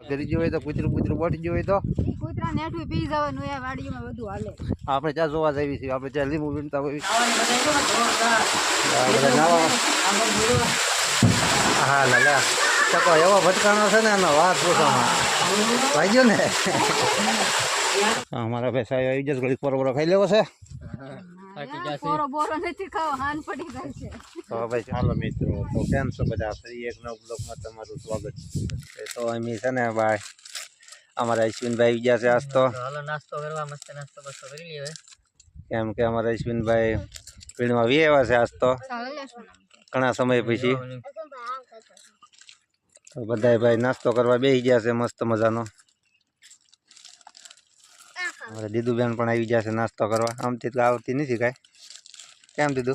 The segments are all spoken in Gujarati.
કરી ગયો હોય તો કૂતરું કૂતરું બોટી ગયું હોય તો કૂતરા નેઠું પી જવાનું એ વાડીમાં બધું હાલે. આપણે ત્યાં જોવા જઈએ છીએ, આપણે ત્યાં લીંબુ વીણતા હોય. હા લાલા ચકો એવો ભટકાણો છે ને એનો વાત પૂછવામાં ભાઈ ને. અમારા ભાઈ સાહેબ આવી જશે, ઘડીક પોરો ખાઈ લેવો છે. બોરો નથી ખાવો, હાન પડી જાય છે. તો ભાઈ ચાલો મિત્રો, તો કેમ છો બધા? ફરી એક નવ બ્લોગમાં તમારું સ્વાગત છે. તો અમે છે ને ભાઈ અમારા અશ્વિનભાઈ આવી ગયા છે આજ તો. હાલો નાસ્તો કરવા, મસ્ત નાસ્તો બસ્તો કરી લઈએ. કેમ કે અમારા અશ્વિનભાઈ પીણમાં વી આવ્યા છે આજ તો ઘણા સમય પછી. તો બધા ભાઈ નાસ્તો કરવા બેસી ગયા છે મસ્ત મજાનો. અમારે દીદુબેન પણ આવી ગયા છે નાસ્તો કરવા. આમથી તો આવતી નથી કાંઈ. કેમ દીદુ?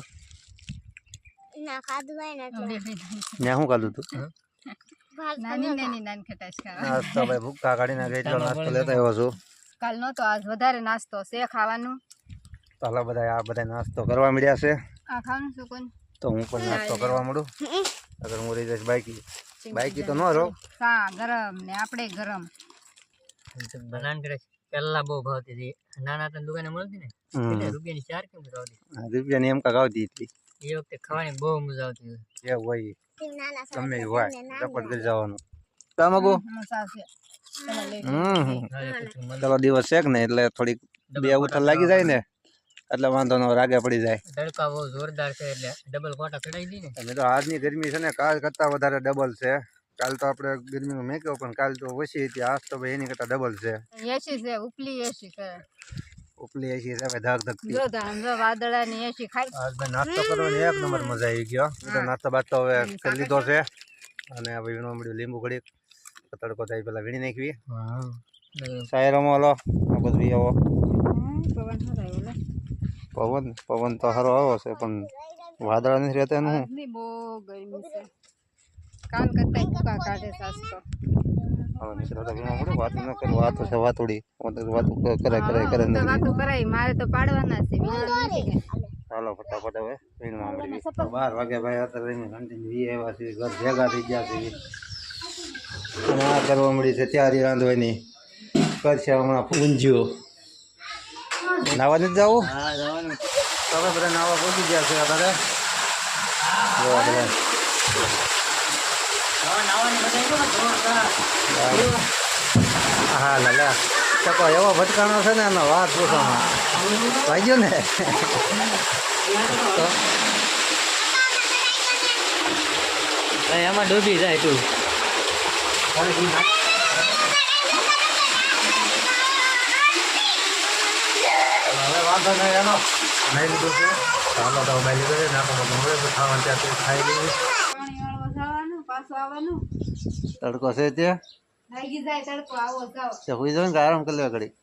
ત્યાં શું ખાધું તું? નાસ્તો ભાઈ ભૂખા કાઢીને એટલો નાસ્તો લેતો આવ્યો છું. કાલ નતો, આજ વધારે નાસ્તો છે ખાવાનું. તો હાલો બધા આ બધા નાસ્તો કરવા મળ્યા છે. આ ખાવાનું શું કોણ? તો હું પણ નાસ્તો કરવા મળું. અગર હું રહી જઈશ બાઈકી તો ન રહો. સા ગરમ ને આપણે ગરમ. બનાન કરે પેલા બહુ ભાવતી હતી, નાના હતા દુકાને મળતી ને રૂપિયાની 4 કેમ ભાવતી? રૂપિયાની એમ કાંક આવતી હતી. એ વખતે ખાવાની બહુ મજા આવતી હતી. એ હોય ગમે હોય રપટ કરી જવાનું. તમાકુ ચલો દિવસ છે ને એટલે થોડીક બે ઉથલ લાગી જાય ને એટલે વાંધો ન રાગે પડી જાય. તડકા બહુ જોરદાર છે એટલે ડબલ કોટા ચડાવી દી ને. અમે તો આજની ગરમી છે ને કાલ કરતા વધારે ડબલ છે. કાલ તો આપણે ગરમીનો મેક્યો પણ કાલ તો ઓછી હતી. આજ તો ભાઈ એની કરતા ડબલ છે. એસી છે, ઉપલી એસી છે. ઉપલી એસી છે ભાઈ, ધાક ધકતી. જો વાદળાની એસી ખાઈ. આજ ભાઈ નાસ્તો કરવાની એક નંબર મજા આવી ગયો. નાસ્તો બાસ્તો હવે કરી લીધો છે અને હવે વીણવા મળ્યું લીંબુ ઘડીક. તડકો થાય પેલા વીણી નાખવી. શાયરોમાં હલો આ બધું આવો પવન તો સારો આવો છે પણ વાદળા નથી રહેતા એનું. બહુ ગરમી છે, કામ કરતા ભૂકા કાઢે સાસતો. હવે મિત્રો તો વીણવા મળ્યું. વાત ન કરી, વાતો છે વાતોડી વાતો કરાય. મારે તો પાડવાના છે. ચાલો ફટાફટ હવે વીણવા મળી. 12 વાગે ભાઈ અત્યારે ઘંટી આવ્યા છે, ઘર ભેગા થઈ ગયા છે અને આ કરવા મળી છે તૈયારી રાંધવાની. કરશે હમણાં ઊંધિયું. નાવા નથી જવું? તમે બધા નાવા પહોંચી ગયા છે અત્યારે. હા લાલા ચકો એવો ભટકાણો છે ને એનો વાત પૂછવામાં ભાઈ ગયો ને. એમાં ડૂબી જાય તું. હવે વાંધો નહીં એનો નહીં લીધું છે. ચાલો તો ભાઈ લીધો છે ને આપણે મળે તો ખાવાનું ત્યાં ખાઈ લઈએ. પાછું આવવાનું તડકો છે ત્યાં લાગી જાય. તડકો આવો જાવ હોઈ જાવ ને આરામ કરી લેવા ઘડી.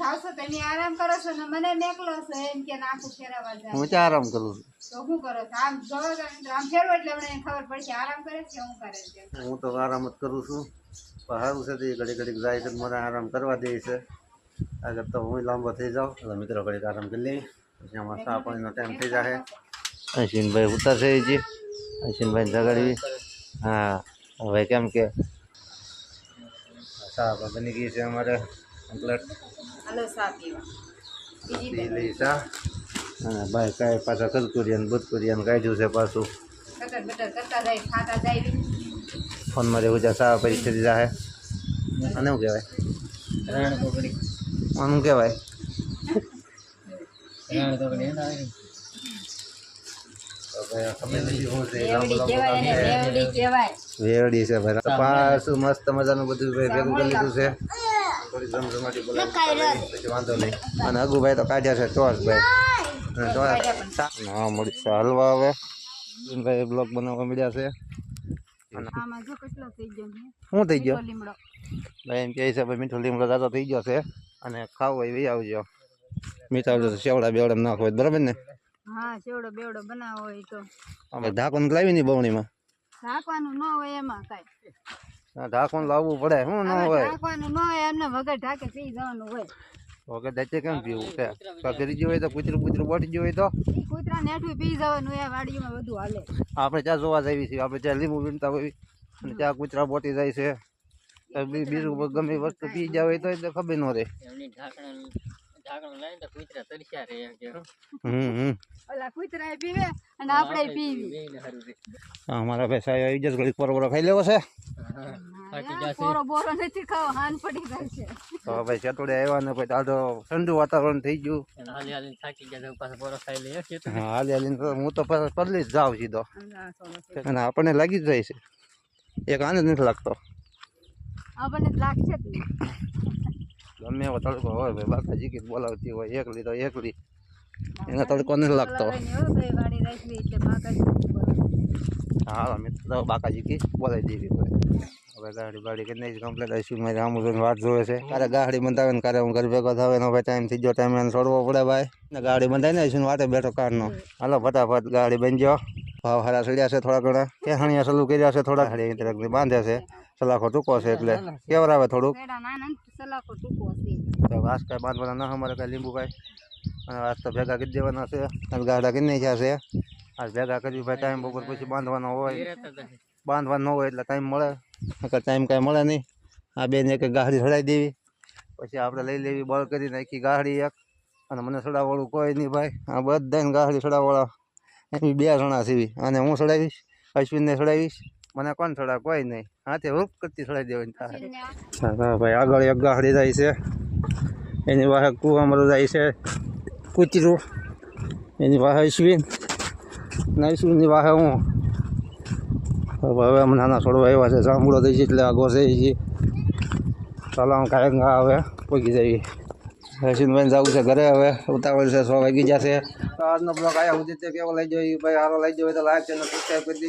જાવશો તમે આરામ કરો છો ને મને મેકલો છો એમ કે આખું ફેરવા જાય. હું ત્યાં આરામ કરું છું. તો શું કરો છો? આમ જોવો આમ ફેરવો એટલે મને ખબર પડશે આરામ કરે છે હું કરે છે. હું તો આરામ જ કરું છું પણ સારું છે તે ઘડી ઘડીક જાય છે મને આરામ કરવા દે છે. આગળ તો હું લાંબો થઈ જાઉં એટલે મિત્રો ઘડીક આરામ કરી લઈએ પછી આમાં ચા પાણીનો ટાઈમ થઈ જાય. અશ્વિનભાઈ ઉતરશે છે, અશ્વિનભાઈ જગાડવી. હા હવે કેમ કે ચા બની ગઈ છે અમારે કમ્પ્લેટ. હાલો સા પીવા પી લઈ ચા. અને ભાઈ કાંઈ પાછા કદકુરિયાન બદકુરિયાન કાઢ્યું છે પાછું. કટર બટર કરતા જાય ખાતા જાય. ફોનમાં રહેવું છે ચા પરિસ્થિતિ જાહે. અને શું કહેવાય રણ પકડી આનું કહેવાય રણ પકડી વેરડી છે ભાઈ. પાછું મસ્ત મજાનું બધું ભાઈ ભેગું કરી લીધું છે. થોડી જમજમાટી બોલાવી પછી વાંધો નહીં. અને અગુભાઈ તો કાઢ્યા છે ટોસ ભાઈ. હા મળી છે હલવા. હવે ભાઈ બ્લોગ બનાવવા મળ્યા છે. આમાં જો કેટલો થઈ ગયો છે. શું થઈ ગયો લીમડો ભાઈ? એમ કહે છે ભાઈ મીઠો લીમડો દાદો થઈ ગયો છે અને ખાવો એ આવજો. મીઠા આવજો તો શેવડા બેવડા નાખો બરાબર ને? હા સેવડો બેવડો બનાવો હોય તો અમે ઢાંકણ લાવી ની બવણીમાં ઢાંકવાનું ન હોય એમાં કાંઈ. ઢાંકણ લાવવું પડે. શું ન હોય ઢાંકવાનું ન હોય એમને વગર ઢાકે પી જવાનું હોય. ઓકે દાચે કેમ પીવું કે કરી ગયું હોય તો કૂતરું કૂતરું બોટી ગયું હોય તો કૂતરા નેઠું પી જવાનું એ વાડીમાં બધું હાલે. આપણે ત્યાં જોવા જઈએ છીએ. આપણે ત્યાં લીંબુ વીણતા હોય અને ત્યાં કૂતરા બોટી જાય છે. બીજું ગમે એ વસ્તુ પી જાવ હોય તો ખબર ન રહે. એમની ઢાંકણ લઈને તો કૂતરા તરસ્યા રહે એમ કે ઓલા કૂતરા પીવે અને આપણે પીવી. બેયને હારું રહે. અમારા ભાઈ સાહેબ આવી જશે, ઘડીક પરોપરો ખાઈ લેવો છે. થાકી જશે. બોરો બોરો નથી ખાવો, હાન પડી જાય છે. તો ભાઈ ચટોડે આવ્યા ને પછી આ તો ઠંડુ વાતાવરણ થઈ ગયું. અને હાલી હાલીને થાકી ગયા તો પાછા બોરો ખાઈ લઈએ કે હા હાલી હાલીને તો હું તો પરલી જ જાઉં સીધો, અલા, સોલો છે. અને આપણને લાગી જ જાય છે, એક આનંદ નથી લાગતો. આપણને જ લાગશે જ ને. ગમે એવો તડકો હોય ભાઈ, બાકા જીકી બોલાવતી હોય એકલી તો એકલી, એને તડકો નથી લાગતો. બોલાવાની હો ભાઈ, વાડી રાખવી એટલે બાકાજી બોલાવે. હા મિત્ર તો બાકા જીકી બોલાવી દેવી હોય. હવે ગાડી બાડી કરી નાખી કમ્પ્લેટ આવીશું. મારી આમ જોઈને વાત જોવે છે, ક્યારે ગાડી બંધાવે ને ક્યારે હું ઘર ભેગો થાવે ને ભાઈ ટાઈમ થઈ ગયો, ટાઈમ એને છોડવો પડે ભાઈ. ને ગાડી બંધાઈને આવીશું ને વાતે બેઠો કારનો. હાલો ફટાફટ ગાડી બંધ્યો. ભાવ હારા ચડ્યા છે થોડા ઘણા, કેહણિયા સલું કર્યા છે થોડા, હાડી તરફથી બાંધે છે, સલાખો ટૂંકો છે એટલે કેવરાવે થોડુંક. પેડા નાના ને સલાખો ટૂંકો છે. તો ઘાસ કાંઈ બાંધવાના ના અમારે કાંઈ લીંબુ કાંઈ, અને આજ તો ભેગા કરી દેવાના છે, અને ગાડા કરી નાખ્યા છે. આજ ભેગા કરી ભાઈ ટાઈમ બપોર પછી બાંધવાનો હોય, બાંધવાનો હોય એટલે ટાઈમ મળે, નકર ટાઈમ કાંઈ મળે નહીં. આ બેન એક ગાડી ચડાવી દેવી, પછી આપણે લઈ લેવી બળ કરી નાખી ગાડી એક, અને મને ચડાવવાળું કોઈ નહીં ભાઈ. આ બધાને ગાડી ચડાવવાળા એમ 2 જણા સીવી, અને હું ચડાવીશ, અશ્વિનને ચડાવીશ, મને કોણ ચડાવે કોઈ નહીં, હાથે રૂપ કરતી ચડાવી દેવાની થાય. હા ભાઈ આગળ એક ગાડી જાય છે, એની વાહે કુવામરું જાય છે કૂતરું, એની વાહે અશ્વિન, ને અશ્વિનની વાહે હું. હવે અમે નાના છોડવા આવ્યા છે, જાંબુડો થઈ છે એટલે આગો છે. ચાલો આમ કાંઈક હવે પહોંચી જઈએ. અશ્વિનભાઈને જવું છે ઘરે, હવે ઉતાવળ છે, 6 વાગી જશે. આજનો બ્લોગ આયા સુધી કેવો લઈ જાય ભાઈ, સારો લઈ જાય તો લાઈક ચેનલ સબસ્ક્રાઈબ કરી દીધો.